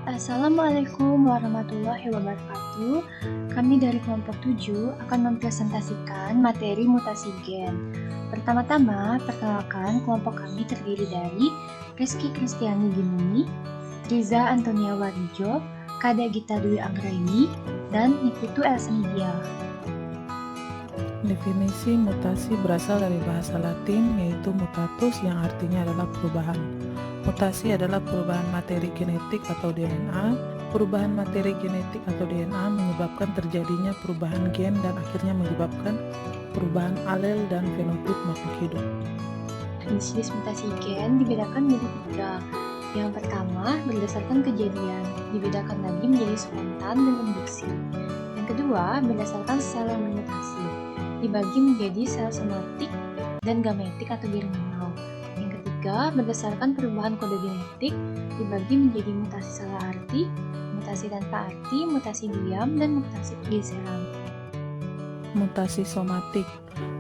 Assalamualaikum warahmatullahi wabarakatuh. Kami dari kelompok 7 akan mempresentasikan materi mutasi gen. Pertama-tama, perkenalkan kelompok kami terdiri dari Rizky Kristiani Gimuni, Triza Antonia Warijo, Kada Gita Dwi Anggraini, dan Niputu Elsa Nidia. Definisi mutasi berasal dari bahasa Latin yaitu mutatus yang artinya adalah perubahan. Mutasi adalah perubahan materi genetik atau DNA. Perubahan materi genetik atau DNA menyebabkan terjadinya perubahan gen dan akhirnya menyebabkan perubahan alel dan fenotip makhluk hidup. Jenis mutasi gen dibedakan menjadi 3. Yang pertama, berdasarkan kejadian, dibedakan lagi menjadi spontan dan induksi. Yang kedua, berdasarkan sel yang bermutasi, dibagi menjadi sel somatik dan gametik atau germinal. Yang ketiga, berdasarkan perubahan kode genetik, dibagi menjadi mutasi salah arti, mutasi tanpa arti, mutasi diam, dan mutasi pergeseran. Mutasi somatik.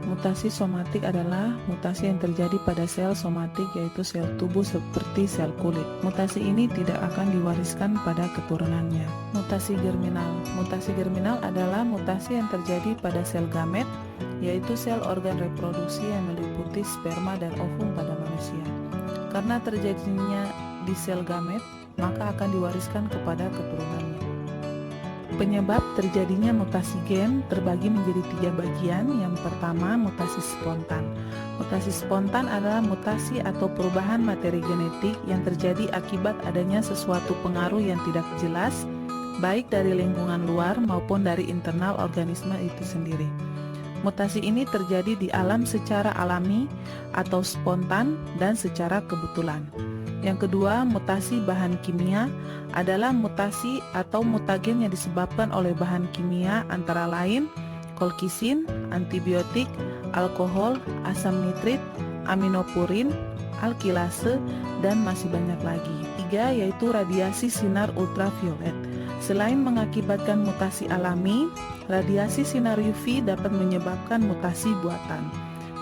Mutasi somatik adalah mutasi yang terjadi pada sel somatik, yaitu sel tubuh seperti sel kulit. Mutasi ini tidak akan diwariskan pada keturunannya. Mutasi germinal. Mutasi germinal adalah mutasi yang terjadi pada sel gamet, yaitu sel organ reproduksi yang meliputi sperma dan ovum pada manusia. Karena terjadinya di sel gamet, maka akan diwariskan kepada keturunannya. Penyebab terjadinya mutasi gen terbagi menjadi 3 bagian. Yang pertama, mutasi spontan. Mutasi spontan adalah mutasi atau perubahan materi genetik yang terjadi akibat adanya sesuatu pengaruh yang tidak jelas, baik dari lingkungan luar maupun dari internal organisme itu sendiri. Mutasi ini terjadi di alam secara alami atau spontan dan secara kebetulan. Yang kedua, mutasi bahan kimia adalah mutasi atau mutagen yang disebabkan oleh bahan kimia antara lain kolkisin, antibiotik, alkohol, asam nitrit, aminopurin, alkilase, dan masih banyak lagi. 3, yaitu radiasi sinar ultraviolet. Selain mengakibatkan mutasi alami, radiasi sinar UV dapat menyebabkan mutasi buatan.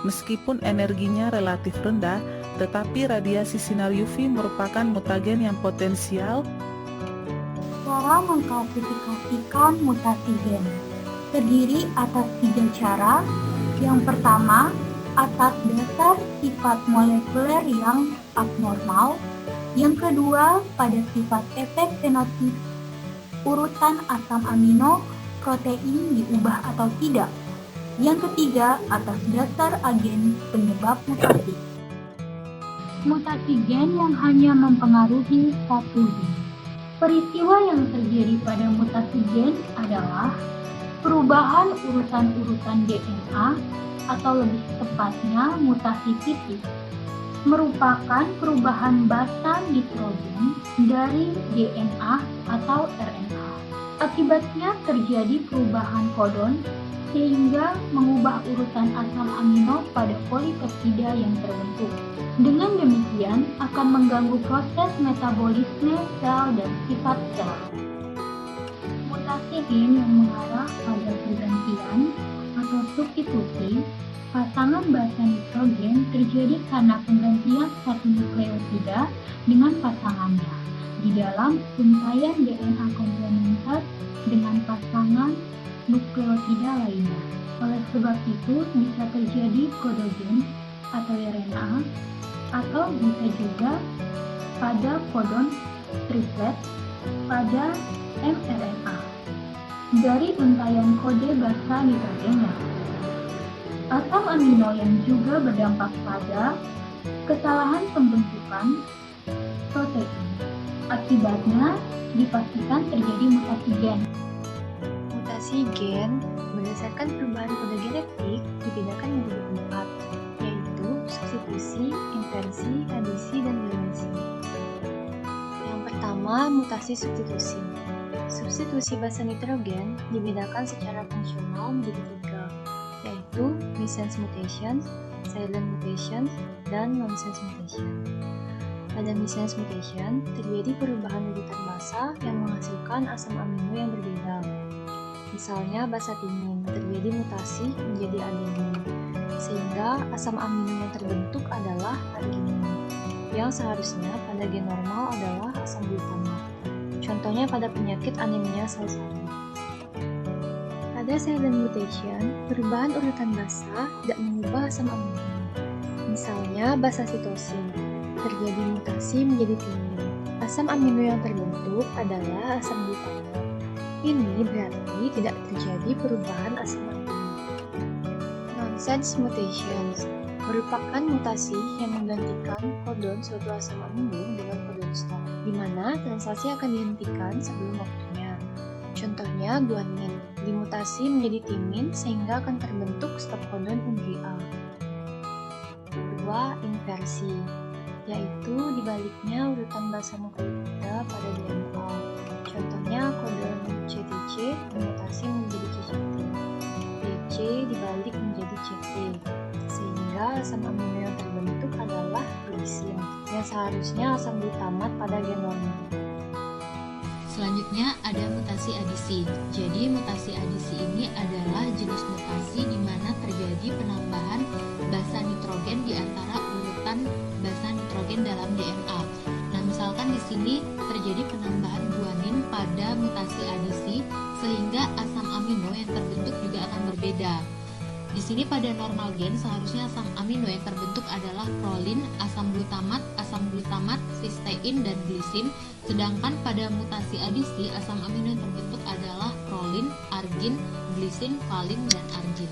Meskipun energinya relatif rendah, tetapi radiasi sinar UV merupakan mutagen yang potensial. Cara mengklasifikasikan mutasi gen terdiri atas 3 cara. Yang pertama, atas dasar sifat molekuler yang abnormal. Yang kedua, pada sifat efek fenotip, urutan asam amino protein diubah atau tidak. Yang ketiga, atas dasar agen penyebab mutasi. Mutasi gen yang hanya mempengaruhi satu gen. Peristiwa yang terjadi pada mutasi gen adalah perubahan urutan-urutan DNA atau lebih tepatnya mutasi tipis, merupakan perubahan basa nitrogen dari DNA atau RNA. Akibatnya terjadi perubahan kodon sehingga mengubah urutan asam amino pada polipeptida yang terbentuk. Dengan demikian akan mengganggu proses metabolisme sel dan sifat sel. Mutasi gen yang mengarah pada pergantian atau substitusi pasangan basa nitrogen terjadi karena penggantian satu nukleotida dengan pasangannya di dalam untaian DNA komplementer dengan pasangan nukleotida lainnya. Oleh sebab itu bisa terjadi kodogen atau RNA atau bisa juga pada kodon triplet pada mRNA dari untaian kode basa nitrogennya. Asam amino yang juga berdampak pada kesalahan pembentukan protein. Akibatnya dipastikan terjadi mutasi gen. Mutasi gen berdasarkan perubahan kode genetik dibedakan menjadi 4, yaitu substitusi, inversi, adisi, dan deletion. Yang pertama, mutasi substitusi. Substitusi basa nitrogen dibedakan secara fungsional menjadi 3, yaitu missense mutation, silent mutation, dan nonsense mutation. Pada missense mutation, terjadi perubahan urutan basa yang menghasilkan asam amino yang berbeda. Misalnya basa timin, terjadi mutasi menjadi adenin, sehingga asam amino yang terbentuk adalah arginin, yang seharusnya pada gen normal adalah asam glutamat. Contoh contohnya pada penyakit anemia sel sabit. Pada silent mutation, perubahan urutan basa tidak mengubah asam amino. Misalnya basa sitosin, terjadi mutasi menjadi timin. Asam amino yang terbentuk adalah asam glutamat. Ini berarti tidak terjadi perubahan asam amino. Nonsense mutations merupakan mutasi yang menggantikan kodon suatu asam amino dengan kodon stop, di mana translasi akan dihentikan sebelum waktunya. Contohnya guanin dimutasi menjadi timin sehingga akan terbentuk stop kodon UGA. Kedua, inversi, yaitu dibaliknya urutan basa nukleotida pada DNA. Contohnya kodon CTC dimutasi menjadi CCT, TC dibalik menjadi CT, sehingga asam amino yang terbentuk adalah glisin, yang seharusnya asam glutamat pada gen normal. Selanjutnya ada mutasi adisi. Jadi mutasi adisi ini adalah jenis mutasi di mana terjadi penambahan basa nitrogen di antara urutan basa nitrogen dalam DNA. Nah, misalkan di sini terjadi penambahan guanin pada mutasi adisi sehingga asam amino yang terbentuk juga akan berbeda. Di sini pada normal gen seharusnya asam amino yang terbentuk adalah prolin, asam glutamat, sistein, dan glisin. Sedangkan pada mutasi adisi asam amino yang terbentuk adalah prolin, argin, glisin, valin, dan argin.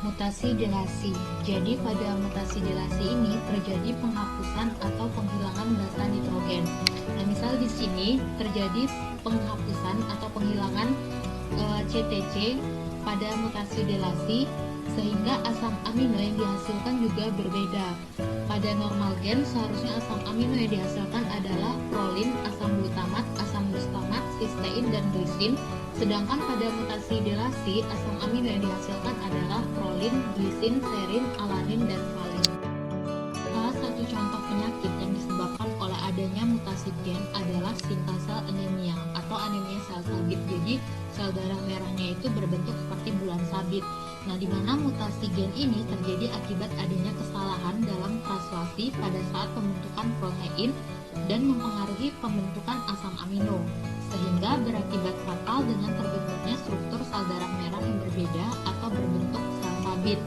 Mutasi delasi. Jadi pada mutasi delasi ini terjadi penghapusan atau penghilangan basa nitrogen. Nah, misal di sini terjadi penghapusan atau penghilangan CTC pada mutasi delasi sehingga asam amino yang dihasilkan juga berbeda. Pada normal gen seharusnya asam amino yang dihasilkan adalah prolin, asam glutamat, sistein, dan glisin. Sedangkan pada mutasi delasi asam amino yang dihasilkan adalah prolin, glisin, serin, alanin, dan valin. Salah satu contoh penyakit yang disebabkan oleh adanya mutasi gen adalah sickle cell anemia atau anemia sel sabit. Jadi sel darah merahnya itu berbentuk seperti bulan sabit. Nah, di mana mutasi gen ini terjadi akibat adanya kesalahan dalam translasi pada saat pembentukan protein dan mempengaruhi pembentukan asam amino, sehingga berakibat fatal dengan terbentuknya struktur sel darah merah yang berbeda atau berbentuk sel sabit.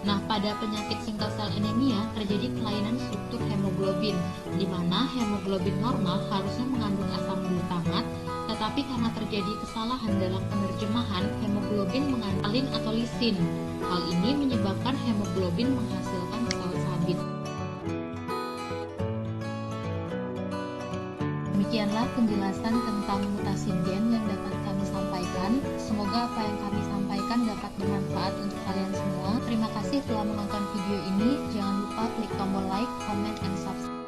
Nah, pada penyakit sickle cell anemia terjadi kelainan struktur hemoglobin, di mana hemoglobin normal harusnya mengandung asam glutamat, tetapi karena terjadi kesalahan dalam penerjemahan, hemoglobin mengandung valin atau lisin. Hal ini menyebabkan hemoglobin menghasilkan sel sabit. Demikianlah penjelasan tentang mutasi gen yang dapat kami sampaikan. Semoga apa yang kami sampaikan dapat bermanfaat untuk kalian semua. Terima kasih telah menonton video ini. Jangan lupa klik tombol like, comment, and subscribe.